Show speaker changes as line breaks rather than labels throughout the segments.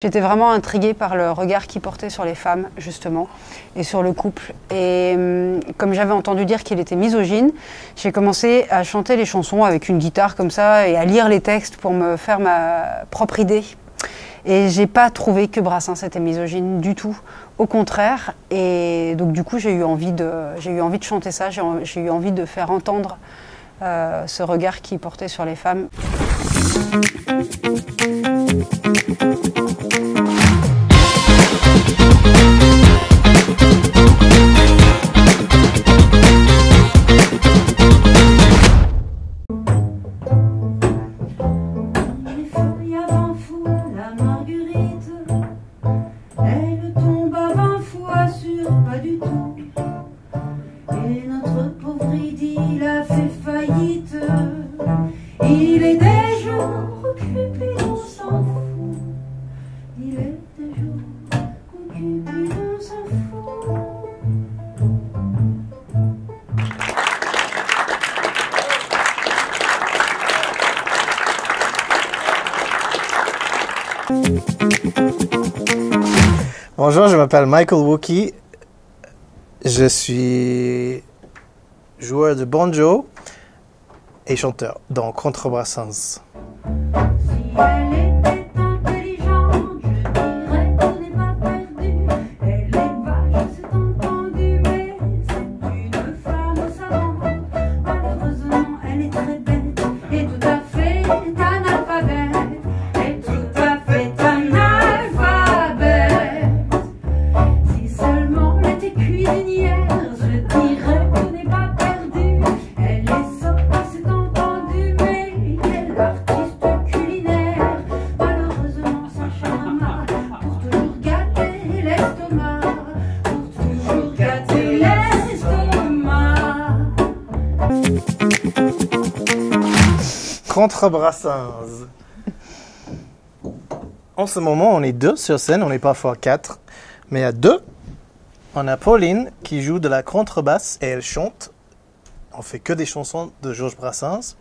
J'étais vraiment intriguée par le regard qu'il portait sur les femmes, justement, et sur le couple. Et comme j'avais entendu dire qu'il était misogyne, j'ai commencé à chanter les chansons avec une guitare comme ça et à lire les textes pour me faire ma propre idée. Et j'ai pas trouvé que Brassens était misogyne du tout, au contraire. Et donc du coup, j'ai eu envie de chanter ça, j'ai eu envie de faire entendre ce regard qu'il portait sur les femmes.
Il est des jours occupés, on s'en fout. Il est des jours occupés, on s'en fout.
Bonjour, je m'appelle Michael Wookie. Je suis joueur de banjo et chanteur dans Contre Brassens.
Si elle était intelligente, je dirais qu'on n'est pas perdu. Elle est vache, c'est entendu, mais c'est une femme savante. Malheureusement, elle est très bête et tout à fait analphabète. Et tout à fait analphabète. Si seulement elle était cuisinière, je dirais qu'on n'est pas perdu. Elle est sotte, c'est entendu, mais elle est artiste culinaire. Malheureusement, sa chambre pour toujours gâter l'estomac. Pour toujours gâter l'estomac.
Contre Brassens. En ce moment, on est deux sur scène, on est parfois quatre, mais à deux, on a Pauline qui joue de la contrebasse et elle chante. On fait que des chansons de Georges Brassens.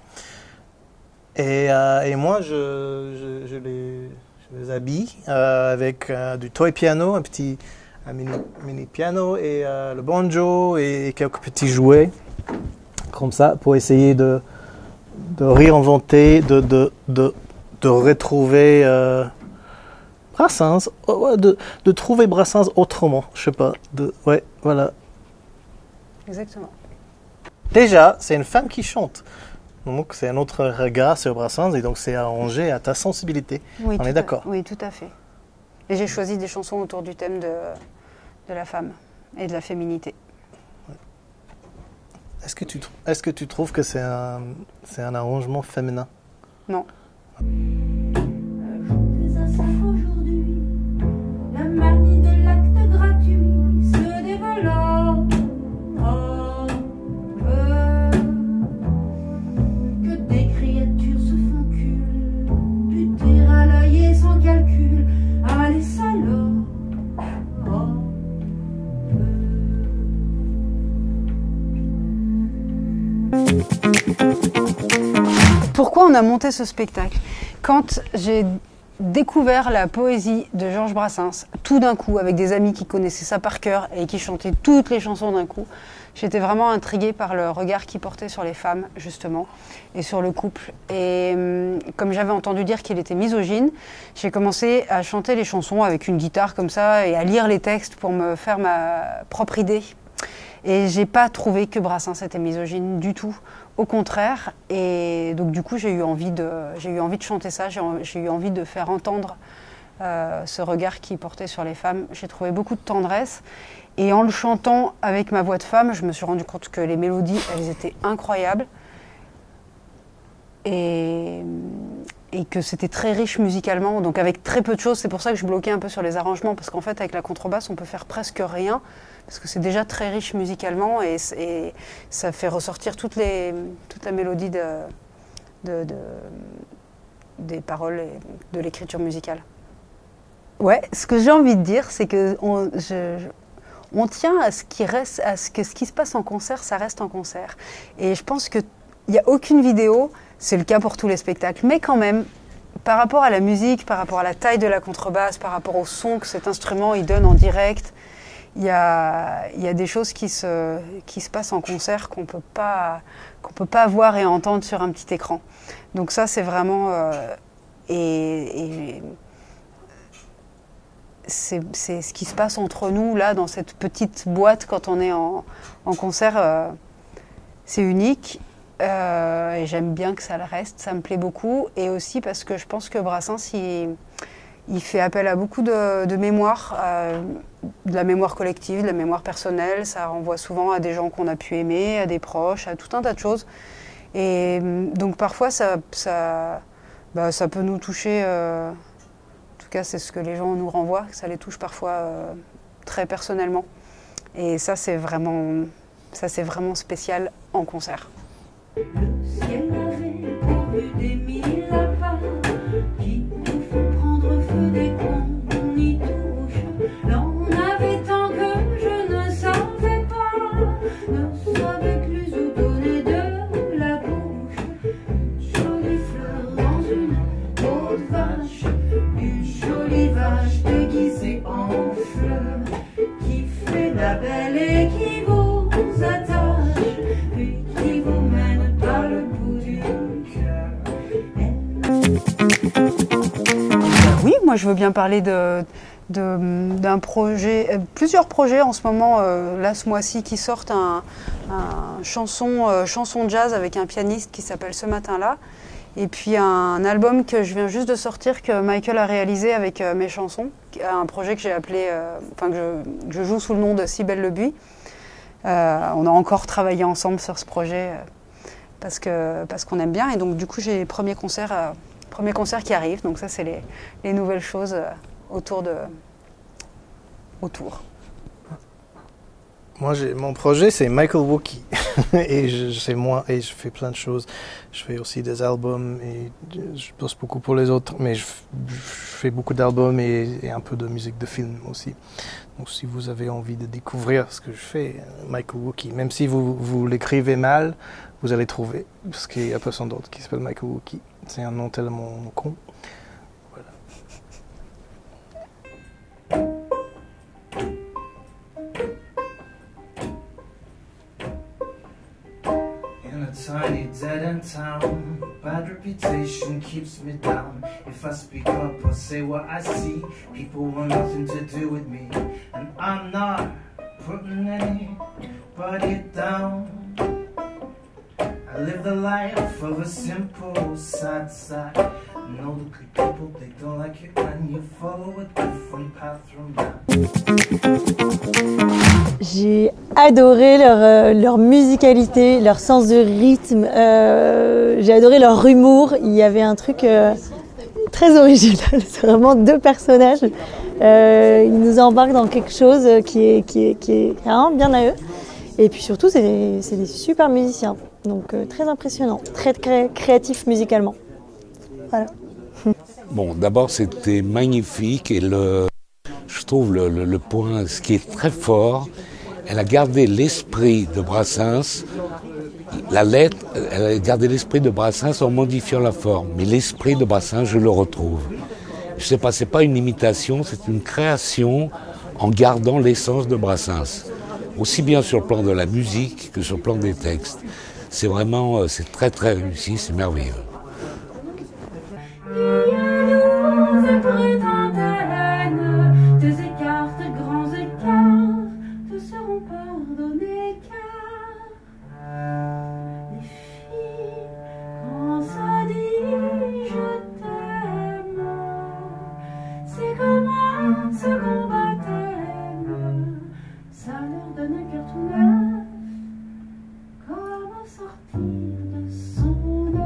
Et moi, je les habille avec du toy piano, un mini piano et le banjo et quelques petits jouets comme ça pour essayer de réinventer, de retrouver Brassens, de trouver Brassens autrement, je sais pas. Ouais, voilà.
Exactement.
Déjà, c'est une femme qui chante. Donc, c'est un autre regard sur Brassens et donc c'est arrangé à ta sensibilité.
Oui,
on est d'accord.
Oui, tout à fait. Et j'ai choisi des chansons autour du thème de la femme et de la féminité.
Est-ce que tu trouves que c'est un arrangement féminin?
Non.
Ajoutez à ça qu'aujourd'hui, la manie de l'acte gratuit se développe. Que des créatures se font cul, buter à l'œil et sans calcul. Allez, salopes.
Pourquoi on a monté ce spectacle? Quand j'ai découvert la poésie de Georges Brassens, tout d'un coup, avec des amis qui connaissaient ça par cœur et qui chantaient toutes les chansons d'un coup, j'étais vraiment intriguée par le regard qu'il portait sur les femmes, justement, et sur le couple. Et comme j'avais entendu dire qu'il était misogyne, j'ai commencé à chanter les chansons avec une guitare comme ça et à lire les textes pour me faire ma propre idée. Et j'ai pas trouvé que Brassens était misogyne du tout, au contraire. Et donc du coup, j'ai eu envie de chanter ça, j'ai eu envie de faire entendre ce regard qu'il portait sur les femmes. J'ai trouvé beaucoup de tendresse. Et en le chantant avec ma voix de femme, je me suis rendu compte que les mélodies, elles étaient incroyables. Et que c'était très riche musicalement, donc avec très peu de choses. C'est pour ça que je bloquais un peu sur les arrangements, parce qu'en fait, avec la contrebasse, on peut faire presque rien, parce que c'est déjà très riche musicalement, et ça fait ressortir toute la mélodie des paroles et de l'écriture musicale. Ouais, ce que j'ai envie de dire, c'est que on tient à ce que ce qui se passe en concert, ça reste en concert. Et je pense qu'il n'y a aucune vidéo, c'est le cas pour tous les spectacles, mais quand même, par rapport à la musique, par rapport à la taille de la contrebasse, par rapport au son que cet instrument il donne en direct, il y a des choses qui se passent en concert qu'on peut pas voir et entendre sur un petit écran. Donc ça, c'est vraiment... c'est ce qui se passe entre nous, là, dans cette petite boîte, quand on est en concert. C'est unique. Et j'aime bien que ça le reste, ça me plaît beaucoup. Et aussi parce que je pense que Brassens, il fait appel à beaucoup de mémoire, de la mémoire collective, de la mémoire personnelle. Ça renvoie souvent à des gens qu'on a pu aimer, à des proches, à tout un tas de choses. Et donc parfois, ça peut nous toucher. En tout cas, c'est ce que les gens nous renvoient, que ça les touche parfois très personnellement. Et ça, c'est vraiment spécial en concert.
Le ciel avait pourvu des mille lapins qui nous font prendre feu dès qu'on y touche. L'on avait tant que je ne savais pas, ne savais plus où donner de la bouche. Une jolie fleur dans une haute vache, une jolie vache déguisée en fleur, qui fait la belle et qui vous attache, puis qui vous mène par le bout du cœur.
Oui, moi je veux bien parler d'un projet, plusieurs projets en ce moment, là ce mois-ci, qui sortent un chanson jazz avec un pianiste qui s'appelle Ce Matin-là. Et puis un album que je viens juste de sortir, que Michael a réalisé avec mes chansons, un projet que j'ai appelé, que je joue sous le nom de Si Belle le Buis. On a encore travaillé ensemble sur ce projet parce qu'on aime bien. Et donc du coup j'ai les premiers concerts qui arrivent. Donc ça c'est les nouvelles choses autour.
Moi, mon projet, c'est Michael Wookie. Et c'est moi, et je fais plein de choses. Je fais aussi des albums, et je bosse beaucoup pour les autres, mais je fais beaucoup d'albums et un peu de musique de film aussi. Donc si vous avez envie de découvrir ce que je fais, Michael Wookie, même si vous l'écrivez mal, vous allez trouver, parce qu'il y a personne d'autre qui s'appelle Michael Wookie. C'est un nom tellement con. Voilà.
In a tiny dead-end town, bad reputation keeps me down. If I speak up or say what I see, people want nothing to do with me. And I'm not putting anybody down. I live the life of a simple sad sack. Know the good people, they don't like it when you follow a different path from that.
J'ai adoré leur musicalité, leur sens de rythme, j'ai adoré leur humour. Il y avait un truc très original, c'est vraiment deux personnages. Ils nous embarquent dans quelque chose qui est vraiment bien à eux. Et puis surtout, c'est des super musiciens, donc très impressionnants, très créatifs musicalement. Voilà.
Bon, d'abord, c'était magnifique et je trouve le point, ce qui est très fort, elle a gardé l'esprit de Brassens, la lettre, elle a gardé l'esprit de Brassens en modifiant la forme, mais l'esprit de Brassens, je le retrouve. Je sais pas, c'est pas une imitation, c'est une création en gardant l'essence de Brassens, aussi bien sur le plan de la musique que sur le plan des textes. C'est vraiment, c'est très très réussi, c'est merveilleux.
Tes écarts, tes grands écarts te seront pardonnés car les filles, quand ça dit je t'aime, c'est comme un second baptême, ça leur donne un cœur tout neuf, comme sortir de son œuf.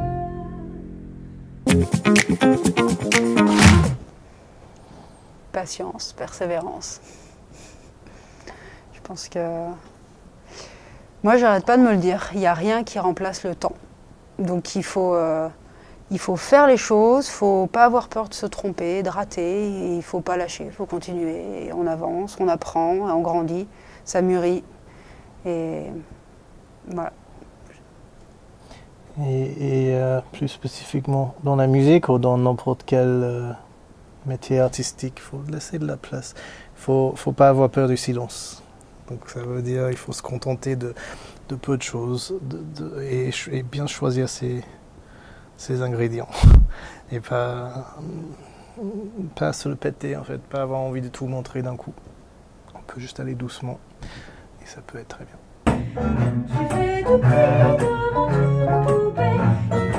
Patience, persévérance. Je pense que... Moi, j'arrête pas de me le dire. Il n'y a rien qui remplace le temps. Donc, il faut faire les choses, il ne faut pas avoir peur de se tromper, de rater. Il ne faut pas lâcher, il faut continuer. Et on avance, on apprend, on grandit, ça mûrit. Et voilà.
Plus spécifiquement dans la musique ou dans n'importe quel métier artistique, il faut laisser de la place. Faut pas avoir peur du silence. Donc ça veut dire il faut se contenter de peu de choses et bien choisir ses ingrédients. Et pas se le péter en fait, pas avoir envie de tout montrer d'un coup. On peut juste aller doucement et ça peut être très bien.
Tu fais du bruit dans mon poupée.